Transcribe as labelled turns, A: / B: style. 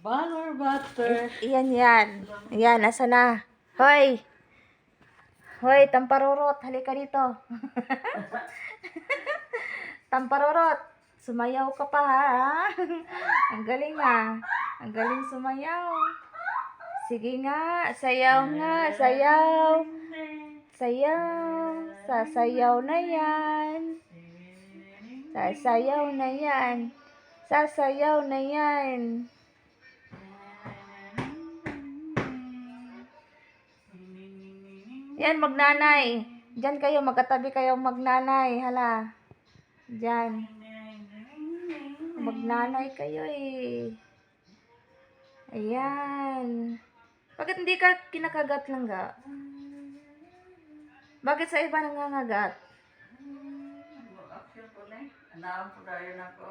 A: Banner butter.
B: Yan. Yan, nasa na? Hoy! Hoy, Tamparurot, halika dito. Tamparurot, sumayaw ka pa ha? Ang galing ah. Ang galing sumayaw. Sige nga, sayaw nga, sayaw. Sayaw, sasayaw na yan. Sasayaw na yan. Sasayaw na yan. Yan, magnanay. Diyan kayo, magkatabi kayo magnanay. Hala. Diyan. Magnanay kayo eh. Ayan. Bakit hindi ka kinakagat lang ga? Bakit sa iba nangangagat?
A: Action po na. Anaan po tayo na ko.